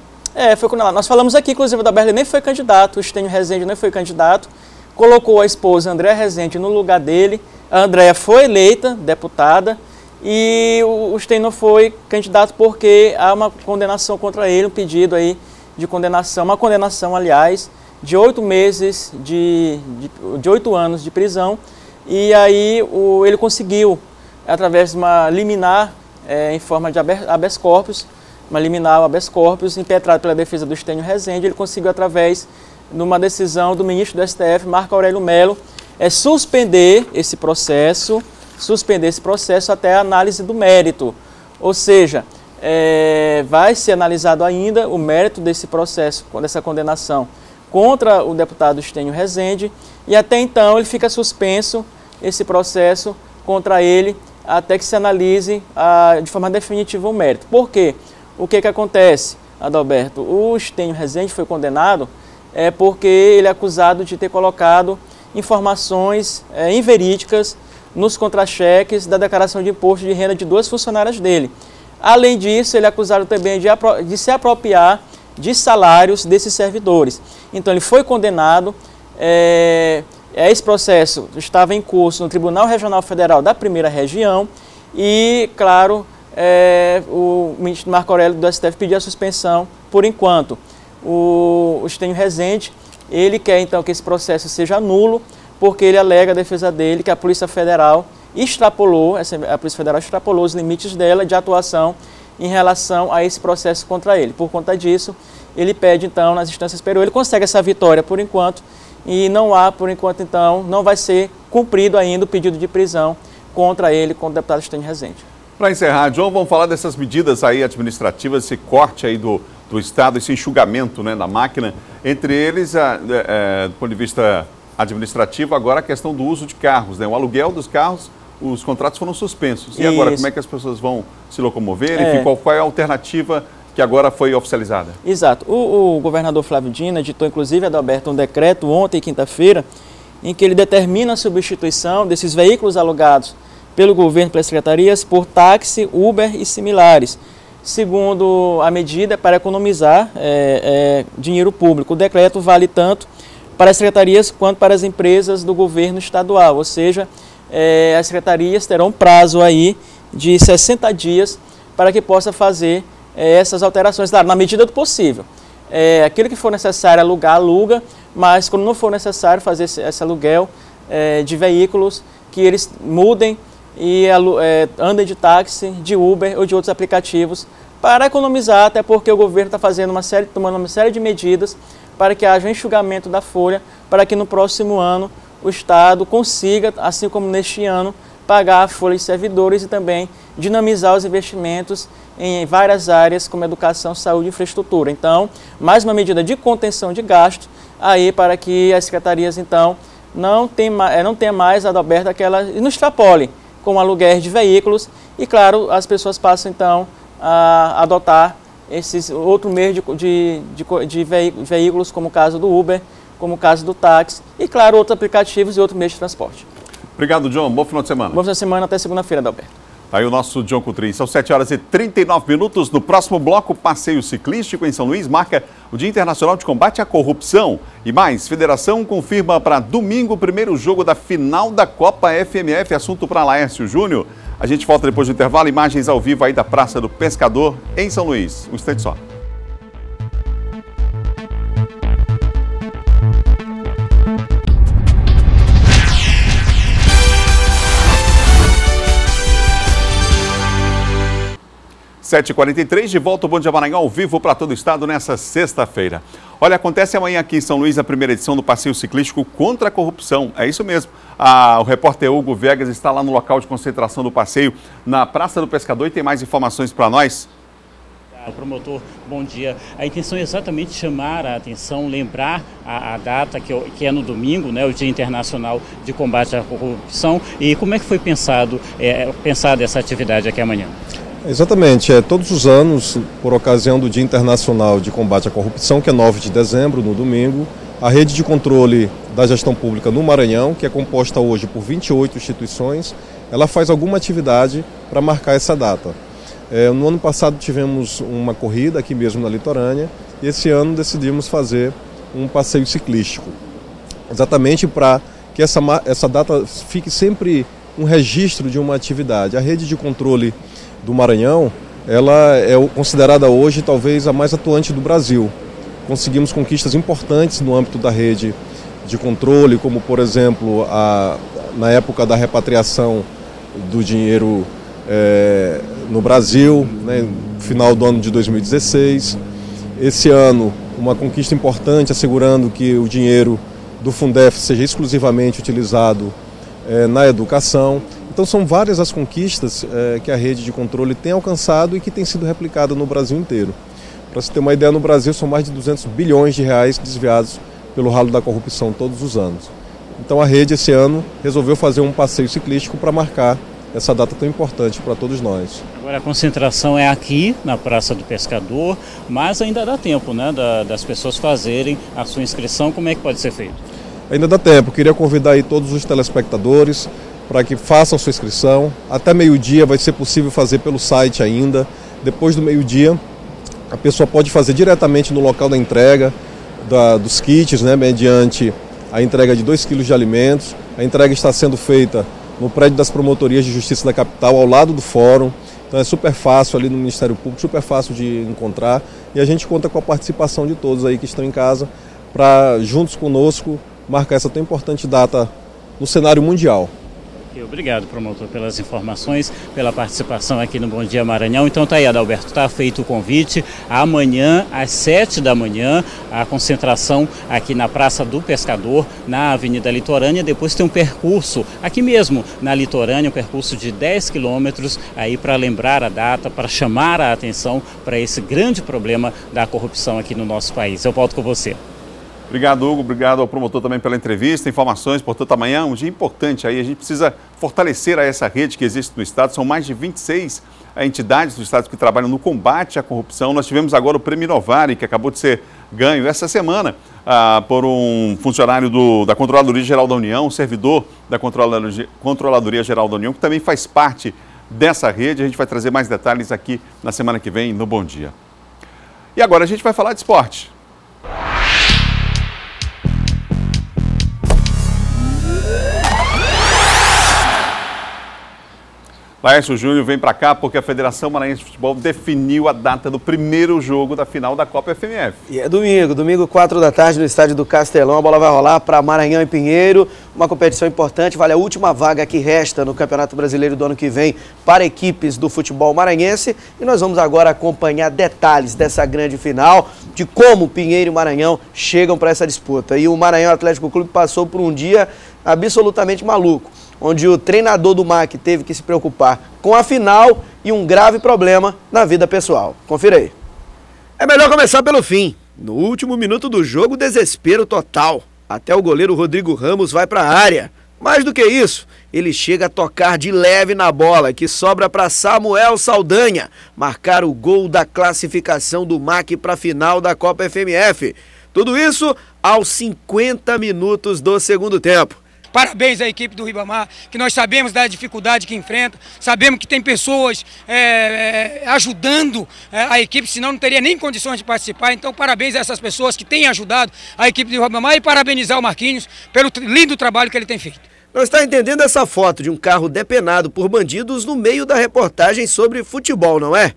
Foi condenado. Nós falamos aqui, inclusive, o Adalberto nem foi candidato, o Estênio Rezende nem foi candidato, colocou a esposa Andréa Rezende no lugar dele, a Andréa foi eleita deputada e o Estênio não foi candidato porque há uma condenação contra ele, um pedido aí de condenação, uma condenação, aliás, de 8 meses, de 8 anos de prisão, e aí ele conseguiu, através de uma liminar em forma de habeas corpus, uma liminar habeas corpus impetrada pela defesa do Estênio Rezende, ele conseguiu, através de uma decisão do ministro do STF, Marco Aurélio Mello, suspender esse processo até a análise do mérito. Ou seja, vai ser analisado ainda o mérito desse processo, dessa condenação contra o deputado Estênio Rezende, e até então ele fica suspenso, esse processo contra ele, até que se analise de forma definitiva o mérito. Por quê? O que acontece, Adalberto? O Estênio Rezende foi condenado porque ele é acusado de ter colocado informações inverídicas nos contra-cheques da declaração de imposto de renda de 2 funcionárias dele. Além disso, ele é acusado também de se apropriar de salários desses servidores. Então, ele foi condenado. Esse processo estava em curso no Tribunal Regional Federal da Primeira Região e, claro, o ministro Marco Aurélio do STF pediu a suspensão por enquanto. O Estênio Rezende, ele quer então que esse processo seja nulo, porque ele alega, a defesa dele, que a Polícia Federal extrapolou os limites dela de atuação em relação a esse processo contra ele. Por conta disso, ele pede então nas instâncias superiores, ele consegue essa vitória por enquanto, e não há, por enquanto então, não vai ser cumprido ainda o pedido de prisão contra ele, contra o deputado Estênio Rezende. Para encerrar, John, vamos falar dessas medidas aí administrativas, esse corte aí do Estado, esse enxugamento, né, da máquina. Entre eles, do ponto de vista administrativo, agora a questão do uso de carros, né? O aluguel dos carros, os contratos foram suspensos. E agora, como é que as pessoas vão se locomover? Enfim, qual é a alternativa que agora foi oficializada. Exato. O governador Flávio Dino editou, inclusive, Adalberto, um decreto ontem, quinta-feira, em que ele determina a substituição desses veículos alugados pelo governo, pelas secretarias, por táxi, Uber e similares, segundo a medida para economizar dinheiro público. O decreto vale tanto para as secretarias quanto para as empresas do governo estadual, ou seja, as secretarias terão um prazo aí de 60 dias para que possa fazer essas alterações, claro, na medida do possível. Aquilo que for necessário alugar, aluga, mas quando não for necessário fazer esse aluguel de veículos, que eles mudem e andem de táxi, de Uber ou de outros aplicativos, para economizar, até porque o governo está tomando uma série de medidas para que haja um enxugamento da folha, para que no próximo ano o Estado consiga, assim como neste ano, pagar a folha de servidores e também dinamizar os investimentos em várias áreas como educação, saúde e infraestrutura. Então, mais uma medida de contenção de gasto aí para que as secretarias então não tenha mais, Adalberto, e não extrapole com aluguéis de veículos e, claro, as pessoas passam então a adotar esses outro meio de veículos, como o caso do Uber, como o caso do táxi e, claro, outros aplicativos e outros meios de transporte. Obrigado, John. Bom final de semana. Bom final de semana, até segunda-feira, Adalberto. Tá aí o nosso John Coutrin. São 7h39. No próximo bloco, passeio ciclístico em São Luís marca o Dia Internacional de Combate à Corrupção. E mais, Federação confirma para domingo o primeiro jogo da final da Copa FMF. Assunto para Laércio Júnior. A gente volta depois do intervalo. Imagens ao vivo aí da Praça do Pescador em São Luís. Um instante só. (7h43) de volta ao Bom Dia Maranhão, ao vivo para todo o estado nessa sexta-feira. Olha, acontece amanhã aqui em São Luís a primeira edição do passeio ciclístico contra a corrupção. É isso mesmo. O repórter Hugo Viegas está lá no local de concentração do passeio, na Praça do Pescador, e tem mais informações para nós. Promotor, bom dia. A intenção é exatamente chamar a atenção, lembrar a data que é no domingo, né, o Dia Internacional de Combate à Corrupção. E como é que foi pensada essa atividade aqui amanhã? Exatamente, todos os anos, por ocasião do Dia Internacional de Combate à Corrupção, que é 9 de dezembro, no domingo, a rede de controle da gestão pública no Maranhão, que é composta hoje por 28 instituições, ela faz alguma atividade para marcar essa data. No ano passado tivemos uma corrida aqui mesmo na litorânea e esse ano decidimos fazer um passeio ciclístico, exatamente para que essa data fique sempre um registro de uma atividade. A rede de controle do Maranhão, ela é considerada hoje talvez a mais atuante do Brasil. Conseguimos conquistas importantes no âmbito da rede de controle, como por exemplo, na época da repatriação do dinheiro no Brasil, né, final do ano de 2016. Esse ano, uma conquista importante, assegurando que o dinheiro do Fundef seja exclusivamente utilizado na educação. Então são várias as conquistas que a rede de controle tem alcançado e que tem sido replicada no Brasil inteiro. Para se ter uma ideia, no Brasil são mais de 200 bilhões de reais desviados pelo ralo da corrupção todos os anos. Então a rede esse ano resolveu fazer um passeio ciclístico para marcar essa data tão importante para todos nós. Agora a concentração é aqui na Praça do Pescador, mas ainda dá tempo, né, das pessoas fazerem a sua inscrição. Como é que pode ser feito? Ainda dá tempo. Queria convidar aí todos os telespectadores para que façam sua inscrição. Até meio-dia vai ser possível fazer pelo site ainda. Depois do meio-dia, a pessoa pode fazer diretamente no local da entrega dos kits, né, mediante a entrega de 2 quilos de alimentos. A entrega está sendo feita no prédio das Promotorias de Justiça da capital, ao lado do fórum. Então é super fácil ali no Ministério Público, super fácil de encontrar. E a gente conta com a participação de todos aí que estão em casa para, juntos conosco, marcar essa tão importante data no cenário mundial. Obrigado, promotor, pelas informações, pela participação aqui no Bom Dia Maranhão. Então tá aí, Adalberto, está feito o convite. Amanhã, às 7 da manhã, a concentração aqui na Praça do Pescador, na Avenida Litorânea. Depois tem um percurso aqui mesmo na Litorânea, um percurso de 10 quilômetros, aí para lembrar a data, para chamar a atenção para esse grande problema da corrupção aqui no nosso país. Eu volto com você. Obrigado, Hugo. Obrigado ao promotor também pela entrevista, informações. Portanto, amanhã é um dia importante aí. A gente precisa fortalecer essa rede que existe no Estado. São mais de 26 entidades do Estado que trabalham no combate à corrupção. Nós tivemos agora o Prêmio Novari, que acabou de ser ganho essa semana por um funcionário da Controladoria Geral da União, um servidor da Controladoria Geral da União, que também faz parte dessa rede. A gente vai trazer mais detalhes aqui na semana que vem no Bom Dia. E agora a gente vai falar de esporte. Laércio Júnior vem para cá porque a Federação Maranhense de Futebol definiu a data do primeiro jogo da final da Copa FMF. E é domingo 4 da tarde no estádio do Castelão. A bola vai rolar para Maranhão e Pinheiro, uma competição importante, vale a última vaga que resta no Campeonato Brasileiro do ano que vem para equipes do futebol maranhense. E nós vamos agora acompanhar detalhes dessa grande final, de como Pinheiro e Maranhão chegam para essa disputa. E o Maranhão Atlético Clube passou por um dia absolutamente maluco, onde o treinador do MAC teve que se preocupar com a final e um grave problema na vida pessoal. Confira aí. É melhor começar pelo fim. No último minuto do jogo, desespero total. Até o goleiro Rodrigo Ramos vai para a área. Mais do que isso, ele chega a tocar de leve na bola, que sobra para Samuel Saldanha marcar o gol da classificação do MAC para a final da Copa FMF. Tudo isso aos 50 minutos do segundo tempo. Parabéns à equipe do Ribamar, que nós sabemos da dificuldade que enfrenta, sabemos que tem pessoas ajudando a equipe, senão não teria nem condições de participar. Então, parabéns a essas pessoas que têm ajudado a equipe do Ribamar e parabenizar o Marquinhos pelo lindo trabalho que ele tem feito. Não está entendendo essa foto de um carro depenado por bandidos no meio da reportagem sobre futebol, não é?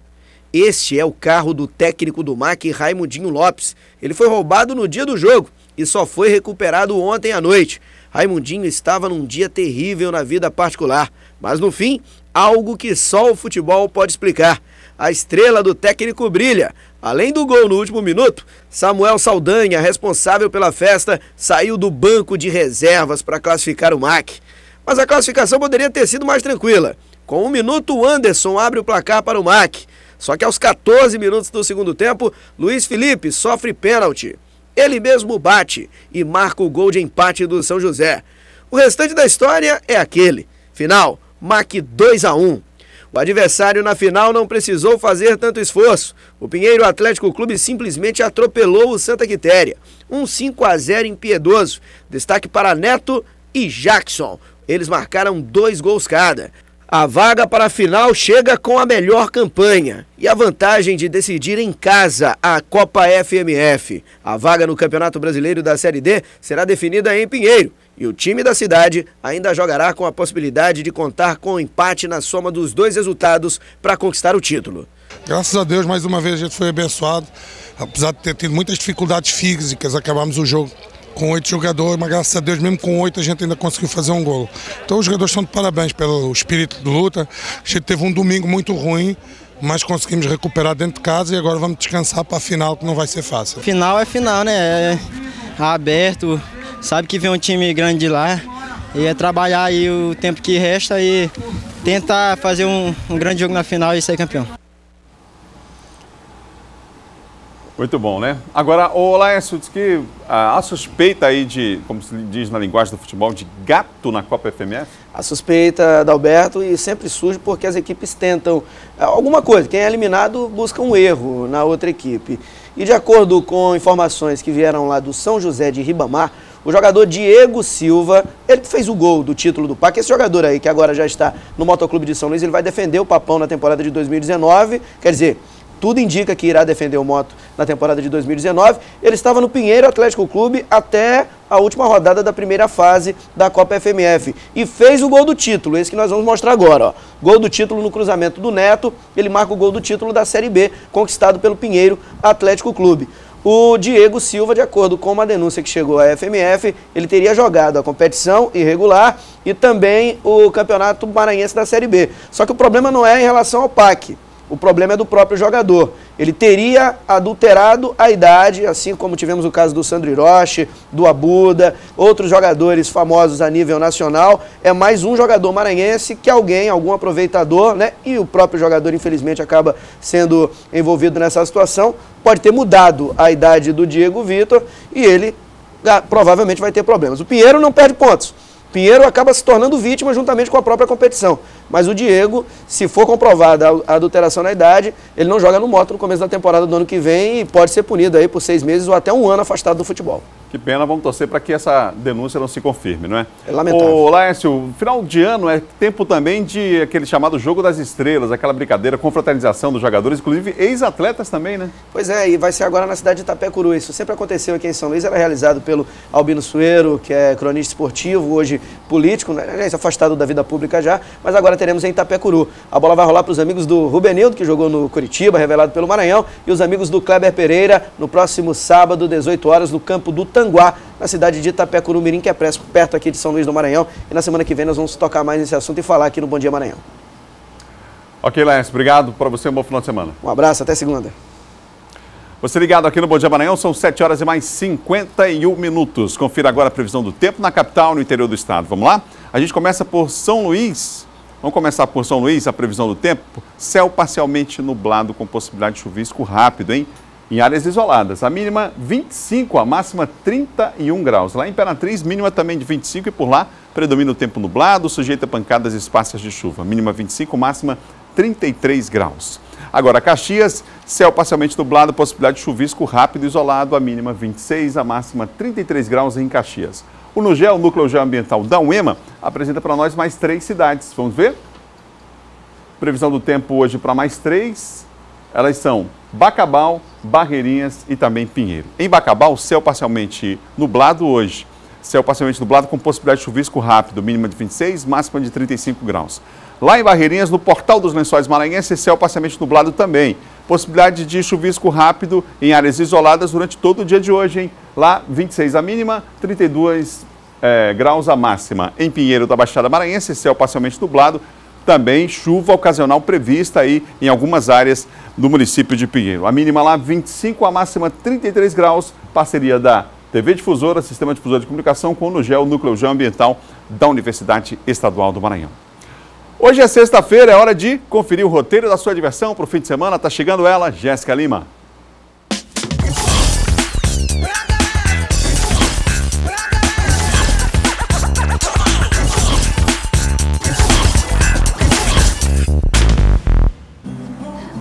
Este é o carro do técnico do MAC, Raimundinho Lopes. Ele foi roubado no dia do jogo e só foi recuperado ontem à noite. Raimundinho estava num dia terrível na vida particular, mas no fim, algo que só o futebol pode explicar. A estrela do técnico brilha. Além do gol no último minuto, Samuel Saldanha, responsável pela festa, saiu do banco de reservas para classificar o MAC. Mas a classificação poderia ter sido mais tranquila. Com 1 minuto, o Anderson abre o placar para o MAC. Só que aos 14 minutos do segundo tempo, Luiz Felipe sofre pênalti. Ele mesmo bate e marca o gol de empate do São José. O restante da história é aquele. Final, MAC 2-1. O adversário na final não precisou fazer tanto esforço. O Pinheiro Atlético Clube simplesmente atropelou o Santa Quitéria. Um 5-0 impiedoso. Destaque para Neto e Jackson. Eles marcaram 2 gols cada. A vaga para a final chega com a melhor campanha e a vantagem de decidir em casa a Copa FMF. A vaga no Campeonato Brasileiro da Série D será definida em Pinheiro e o time da cidade ainda jogará com a possibilidade de contar com o empate na soma dos 2 resultados para conquistar o título. Graças a Deus, mais uma vez a gente foi abençoado. Apesar de ter tido muitas dificuldades físicas, acabamos o jogo com 8 jogadores, mas graças a Deus, mesmo com 8, a gente ainda conseguiu fazer um gol. Então os jogadores estão de parabéns pelo espírito de luta. A gente teve um domingo muito ruim, mas conseguimos recuperar dentro de casa e agora vamos descansar para a final, que não vai ser fácil. Final é final, né? É aberto, sabe que vem um time grande de lá e é trabalhar aí o tempo que resta e tentar fazer um grande jogo na final e ser campeão. Muito bom, né? Agora, o Laércio diz que a suspeita aí de, como se diz na linguagem do futebol, de gato na Copa FMF? A suspeita da Alberto e sempre surge porque as equipes tentam alguma coisa. Quem é eliminado busca um erro na outra equipe. E de acordo com informações que vieram lá do São José de Ribamar, o jogador Diego Silva, ele fez o gol do título do PAC. Esse jogador aí, que agora já está no Motoclube de São Luís, ele vai defender o Papão na temporada de 2019, quer dizer, tudo indica que irá defender o Moto na temporada de 2019. Ele estava no Pinheiro Atlético Clube até a última rodada da primeira fase da Copa FMF. E fez o gol do título, esse que nós vamos mostrar agora. Ó. Gol do título no cruzamento do Neto, ele marca o gol do título da Série B, conquistado pelo Pinheiro Atlético Clube. O Diego Silva, de acordo com uma denúncia que chegou à FMF, ele teria jogado a competição irregular e também o Campeonato Maranhense da Série B. Só que o problema não é em relação ao PAC. O problema é do próprio jogador. Ele teria adulterado a idade, assim como tivemos o caso do Sandro Hiroshi, do Abuda, outros jogadores famosos a nível nacional. É mais um jogador maranhense que algum aproveitador, né? E o próprio jogador, infelizmente, acaba sendo envolvido nessa situação. Pode ter mudado a idade do Diego Vitor e ele provavelmente vai ter problemas. O Pinheiro não perde pontos. Pinheiro acaba se tornando vítima juntamente com a própria competição. Mas o Diego, se for comprovada a adulteração na idade, ele não joga no Mota no começo da temporada do ano que vem e pode ser punido aí por 6 meses ou até 1 ano afastado do futebol. Que pena, vamos torcer para que essa denúncia não se confirme, não é? É lamentável. Ô, Laércio, final de ano é tempo também de aquele chamado Jogo das Estrelas, aquela brincadeira, confraternização dos jogadores, inclusive ex-atletas também, né? Pois é, e vai ser agora na cidade de Itapecuru. Isso sempre aconteceu aqui em São Luís, era realizado pelo Albino Sueiro, que é cronista esportivo, hoje político, né? Afastado da vida pública já, mas agora teremos em Itapecuru. A bola vai rolar para os amigos do Rubenildo, que jogou no Curitiba, revelado pelo Maranhão, e os amigos do Kleber Pereira, no próximo sábado, 18 horas, no campo do Tanguá, na cidade de Itapecuru Mirim, que é perto aqui de São Luís do Maranhão. E na semana que vem nós vamos tocar mais nesse assunto e falar aqui no Bom Dia Maranhão. Ok, Laércio, obrigado. Para você, um bom final de semana. Um abraço, até segunda. Você ligado aqui no Bom Dia Maranhão, são 7 horas e mais 51 minutos. Confira agora a previsão do tempo na capital e no interior do estado. Vamos lá? A gente começa por São Luís. Vamos começar por São Luís, a previsão do tempo. Céu parcialmente nublado com possibilidade de chuvisco rápido, hein? Em áreas isoladas. A mínima 25, a máxima 31 graus. Lá em Imperatriz, mínima também de 25 e por lá predomina o tempo nublado, sujeito a pancadas esparsas de chuva. Mínima 25, máxima 33 graus. Agora, Caxias, céu parcialmente nublado, possibilidade de chuvisco rápido e isolado. A mínima 26, a máxima 33 graus em Caxias. O NUGEL, o Núcleo Geoambiental da UEMA, apresenta para nós mais 3 cidades. Vamos ver? Previsão do tempo hoje para mais 3. Elas são Bacabal, Barreirinhas e também Pinheiro. Em Bacabal, céu parcialmente nublado hoje. Céu parcialmente nublado com possibilidade de chuvisco rápido, mínima de 26, máxima de 35 graus. Lá em Barreirinhas, no Portal dos Lençóis Maranhenses, céu parcialmente nublado também. Possibilidade de chuvisco rápido em áreas isoladas durante todo o dia de hoje, hein? Lá, 26 a mínima, 32 graus a máxima. Em Pinheiro da Baixada Maranhense, céu parcialmente nublado. Também chuva ocasional prevista aí em algumas áreas do município de Pinheiro. A mínima lá 25, a máxima 33 graus, parceria da TV Difusora, Sistema Difusor de Comunicação com o NUGEL, Núcleo Geoambiental da Universidade Estadual do Maranhão. Hoje é sexta-feira, é hora de conferir o roteiro da sua diversão para o fim de semana. Está chegando ela, Jéssica Lima.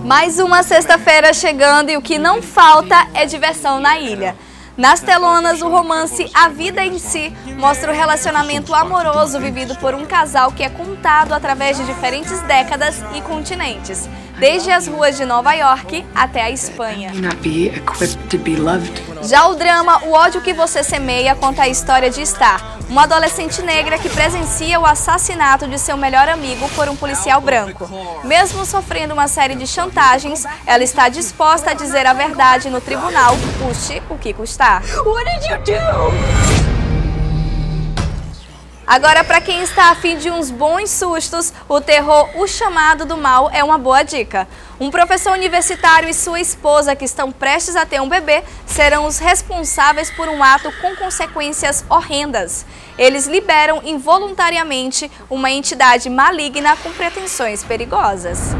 Mais uma sexta-feira chegando e o que não falta é diversão na ilha. Nas telonas, o romance A Vida em Si mostra o relacionamento amoroso vivido por um casal que é contado através de diferentes décadas e continentes, desde as ruas de Nova York até a Espanha. Já o drama O Ódio que Você Semeia conta a história de Star, uma adolescente negra que presencia o assassinato de seu melhor amigo por um policial branco. Mesmo sofrendo uma série de chantagens, ela está disposta a dizer a verdade no tribunal, custe o que custar. What did you do? Agora, para quem está a fim de uns bons sustos, o terror O Chamado do Mal é uma boa dica. Um professor universitário e sua esposa, que estão prestes a ter um bebê, serão os responsáveis por um ato com consequências horrendas. Eles liberam involuntariamente uma entidade maligna com pretensões perigosas.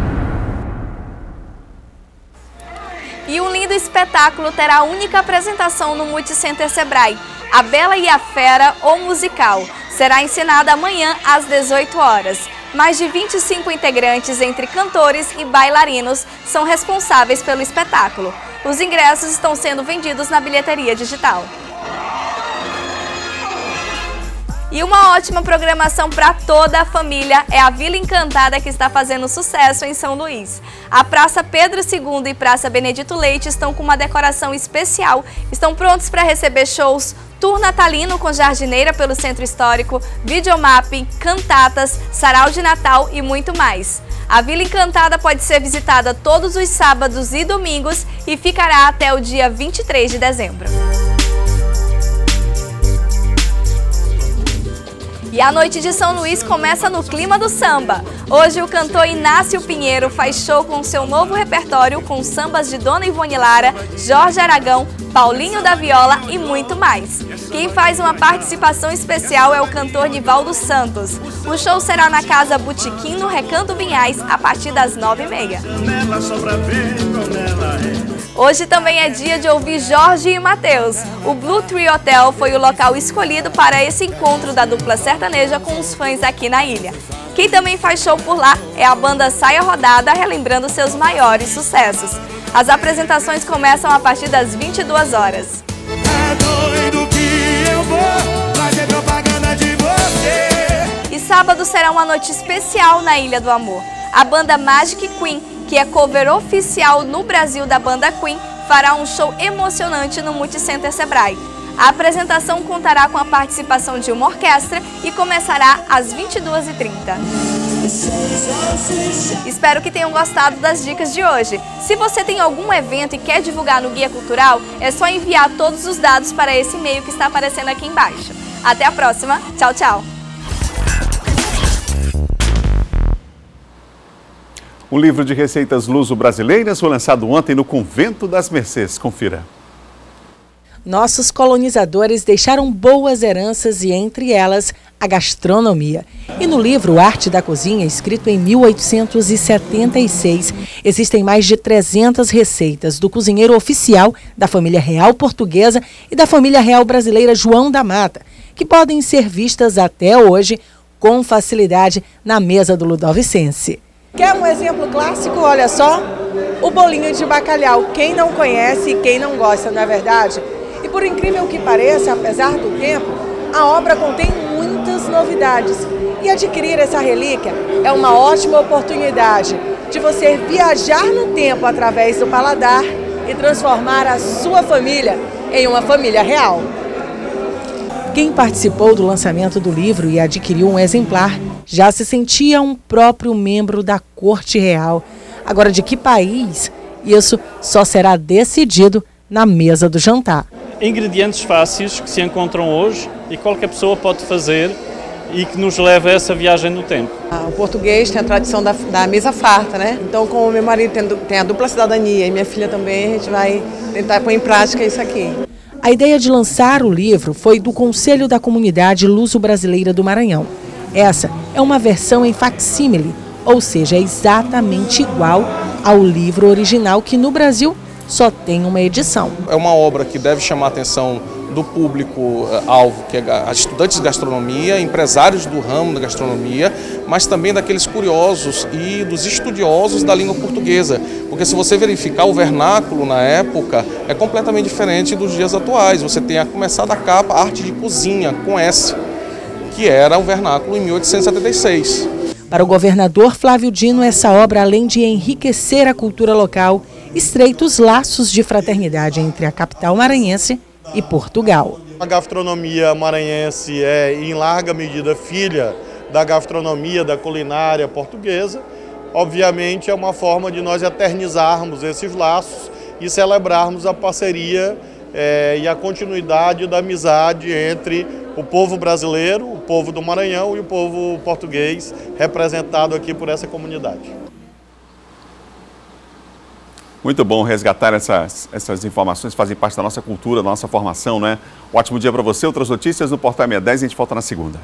E um lindo espetáculo terá a única apresentação no Multicenter Sebrae, A Bela e a Fera, o musical. Será encenada amanhã às 18 horas. Mais de 25 integrantes, entre cantores e bailarinos, são responsáveis pelo espetáculo. Os ingressos estão sendo vendidos na bilheteria digital. E uma ótima programação para toda a família é a Vila Encantada, que está fazendo sucesso em São Luís. A Praça Pedro II e Praça Benedito Leite estão com uma decoração especial, estão prontos para receber shows, tour natalino com jardineira pelo Centro Histórico, videomapping, cantatas, sarau de Natal e muito mais. A Vila Encantada pode ser visitada todos os sábados e domingos e ficará até o dia 23 de dezembro. E a noite de São Luís começa no clima do samba. Hoje o cantor Inácio Pinheiro faz show com seu novo repertório com sambas de Dona Ivone Lara, Jorge Aragão, Paulinho da Viola e muito mais. Quem faz uma participação especial é o cantor Nivaldo Santos. O show será na Casa Botequim, no Recanto Vinhais, a partir das 9h30. Hoje também é dia de ouvir Jorge e Mateus. O Blue Tree Hotel foi o local escolhido para esse encontro da dupla sertaneja com os fãs aqui na ilha. Quem também faz show por lá é a banda Saia Rodada, relembrando seus maiores sucessos. As apresentações começam a partir das 22 horas. E sábado será uma noite especial na Ilha do Amor. A banda Magic Queen, que é cover oficial no Brasil da banda Queen, fará um show emocionante no Multicenter Sebrae. A apresentação contará com a participação de uma orquestra e começará às 22h30. Espero que tenham gostado das dicas de hoje. Se você tem algum evento e quer divulgar no Guia Cultural, é só enviar todos os dados para esse e-mail que está aparecendo aqui embaixo. Até a próxima. Tchau, tchau. O livro de receitas luso-brasileiras foi lançado ontem no Convento das Mercês. Confira. Nossos colonizadores deixaram boas heranças e, entre elas, a gastronomia. E no livro Arte da Cozinha, escrito em 1876, existem mais de 300 receitas do cozinheiro oficial da família real portuguesa e da família real brasileira João da Mata, que podem ser vistas até hoje com facilidade na mesa do ludovicense. Quer um exemplo clássico? Olha só, o bolinho de bacalhau. Quem não conhece e quem não gosta, não é verdade? E por incrível que pareça, apesar do tempo, a obra contém muitas novidades. E adquirir essa relíquia é uma ótima oportunidade de você viajar no tempo através do paladar e transformar a sua família em uma família real. Quem participou do lançamento do livro e adquiriu um exemplar já se sentia um próprio membro da corte real. Agora, de que país? Isso só será decidido na mesa do jantar. Ingredientes fáceis que se encontram hoje e qualquer pessoa pode fazer e que nos leva a essa viagem no tempo. O português tem a tradição da mesa farta, né? Então, como meu marido tem a dupla cidadania e minha filha também, a gente vai tentar pôr em prática isso aqui. A ideia de lançar o livro foi do Conselho da Comunidade Luso-Brasileira do Maranhão. Essa é uma versão em facsímile, ou seja, é exatamente igual ao livro original, que no Brasil só tem uma edição. É uma obra que deve chamar a atenção do público-alvo, que é estudantes de gastronomia, empresários do ramo da gastronomia, mas também daqueles curiosos e dos estudiosos da língua portuguesa. Porque se você verificar o vernáculo na época, é completamente diferente dos dias atuais. Você tem a começar da capa, arte de cozinha, com S, que era o vernáculo em 1876. Para o governador Flávio Dino, essa obra, além de enriquecer a cultura local, estreita os laços de fraternidade entre a capital maranhense e Portugal. A gastronomia maranhense é, em larga medida, filha da gastronomia, da culinária portuguesa. Obviamente, é uma forma de nós eternizarmos esses laços e celebrarmos a parceria e a continuidade da amizade entre o povo brasileiro, o povo do Maranhão e o povo português, representado aqui por essa comunidade. Muito bom resgatar essas informações, fazem parte da nossa cultura, da nossa formação, né? Ótimo dia para você. Outras notícias no Portal 610, a gente volta na segunda.